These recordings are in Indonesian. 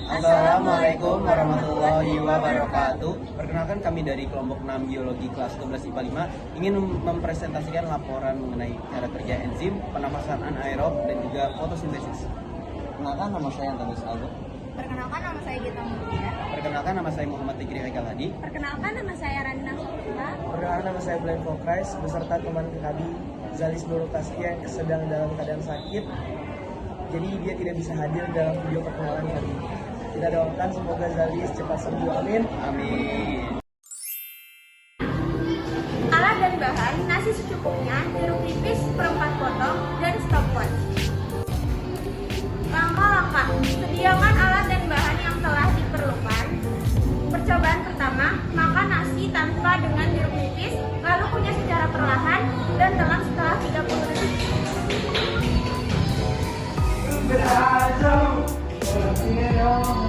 Assalamualaikum warahmatullahi wabarakatuh. Perkenalkan, kami dari kelompok 6 Biologi kelas 12 IPA 5 ingin mempresentasikan laporan mengenai cara kerja enzim, pernafasan anaerob, dan juga fotosintesis. Perkenalkan, nama saya Antonius Aldo. Perkenalkan, nama saya Gita Mutia. Perkenalkan, nama saya Muhammad Tikri Haikal Hadi. Perkenalkan, nama saya Randina Sofia. Perkenalkan, nama saya Blaine Fokrais beserta teman kami Zalis Nurul Taskia yang sedang dalam keadaan sakit. Jadi dia tidak bisa hadir dalam video perkenalan kali ini. Kita doakan semoga Zalis cepat sembuh. Amin. Amin. Alat dan bahan: nasi secukupnya, jeruk nipis seperempat potong, dan stopwatch. Langkah-langkah: sediakan alat dan bahan yang telah diperlukan. Percobaan pertama: makan nasi tanpa dengan jeruk nipis, lalu kunyah secara perlahan dan telan setelah 30 detik.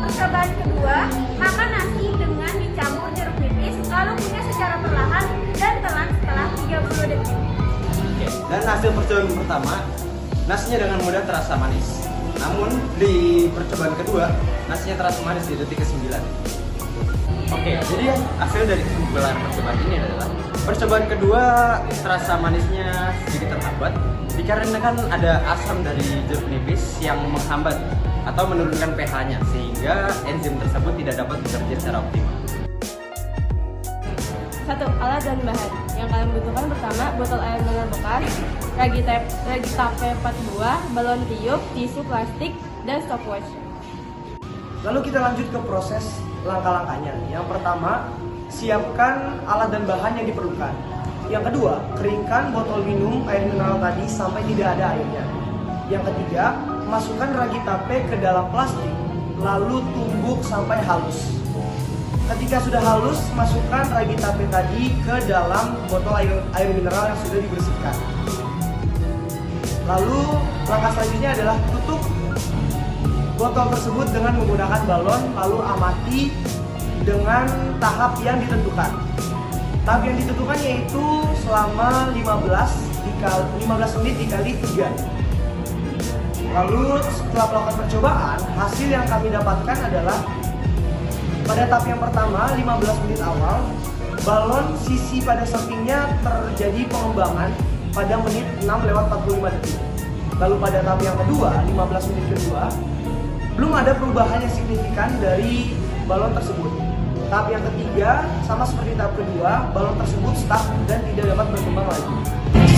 Percobaan kedua: makan nasi dengan dicampur jeruk nipis, lalu kunyah secara perlahan dan telan setelah 30 detik. Dan hasil percobaan pertama, nasinya dengan mudah terasa manis. Namun di percobaan kedua, nasinya terasa manis di detik ke-9. Jadi hasil dari kesimpulan percobaan ini adalah percobaan kedua terasa manisnya sedikit terhambat dikarenakan ada asam dari jeruk nipis yang menghambat atau menurunkan pH-nya sehingga enzim tersebut tidak dapat bekerja secara optimal. 1. Alat dan bahan yang kalian butuhkan: pertama, botol air mineral bekas, ragi tape 4 buah, balon tiup, tisu plastik, dan stopwatch. Lalu kita lanjut ke proses langkah-langkahnya. Yang pertama, siapkan alat dan bahan yang diperlukan. Yang kedua, keringkan botol minum air mineral tadi sampai tidak ada airnya. Yang ketiga, masukkan ragi tape ke dalam plastik, lalu tumbuk sampai halus. Ketika sudah halus, masukkan ragi tape tadi ke dalam botol air mineral yang sudah dibersihkan. Lalu langkah selanjutnya adalah tutup botol tersebut dengan menggunakan balon, lalu amati dengan tahap yang ditentukan. Tahap yang ditentukan yaitu selama 15 menit dikali 3. Lalu setelah melakukan percobaan, hasil yang kami dapatkan adalah pada tahap yang pertama, 15 menit awal, balon sisi pada sampingnya terjadi pengembangan pada menit 6:45 detik. Lalu pada tahap yang kedua, 15 menit kedua, belum ada perubahan yang signifikan dari balon tersebut. Tahap yang ketiga, sama seperti tahap kedua, balon tersebut stuck dan tidak dapat berkembang lagi.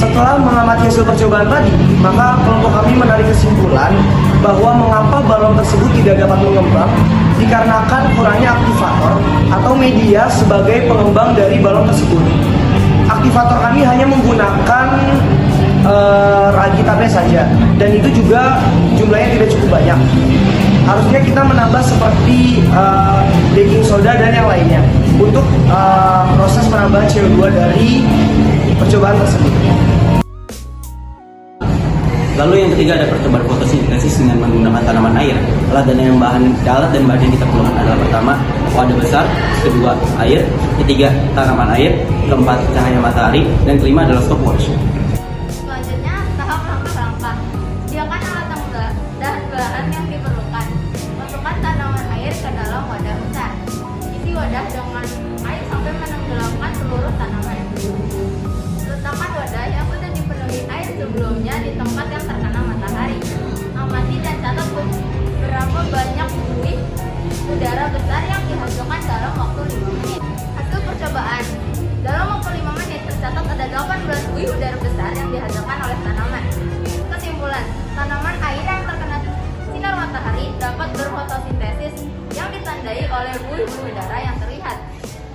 Setelah mengamati hasil percobaan tadi, maka kelompok kami menarik kesimpulan bahwa mengapa balon tersebut tidak dapat mengembang dikarenakan kurangnya aktivator atau media sebagai pengembang dari balon tersebut. Aktivator kami hanya menggunakan ragi tape saja, dan itu juga jumlahnya tidak cukup banyak. Harusnya kita menambah seperti baking soda dan yang lainnya untuk proses penambahan CO2 dari percobaan tersebut. Lalu yang ketiga ada percobaan fotosintesis dengan menggunakan tanaman air. Alat dan bahan yang kita perlukan adalah: pertama, wadah besar, kedua, air, ketiga, tanaman air, keempat, cahaya matahari, dan kelima adalah stopwatch. Selanjutnya, tahap langkah-langkah. Sediakan alat dan bahan yang diperlukan. Masukkan tanaman air ke dalam wadah besar. Isi wadah dengan air sampai menenggelamkan seluruh tanaman. Letakkan wadah yang sudah dipenuhi air sebelumnya di tempat yang terkena matahari. Amati dan catat berapa banyak buih udara besar yang dihasilkan dalam waktu 5 menit. Hasil percobaan: dalam waktu 5 menit tercatat ada 18 buih udara besar yang dihasilkan oleh tanaman. Kesimpulan: tanaman air yang terkena sinar matahari dapat berfotosintesis yang ditandai oleh buih-buih udara yang terlihat.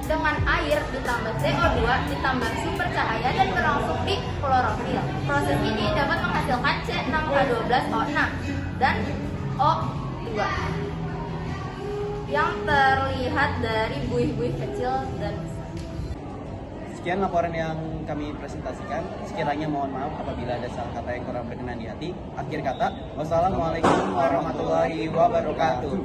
Dengan air ditambah CO2 ditambah sumber cahaya dan berlangsung di klorofil. Proses ini dapat menghasilkan C6H12O6 dan O2 yang terlihat dari buih-buih kecil dan besar. Sekian laporan yang kami presentasikan. Sekiranya mohon maaf apabila ada salah kata yang kurang berkenan di hati. Akhir kata, wassalamualaikum warahmatullahi wabarakatuh.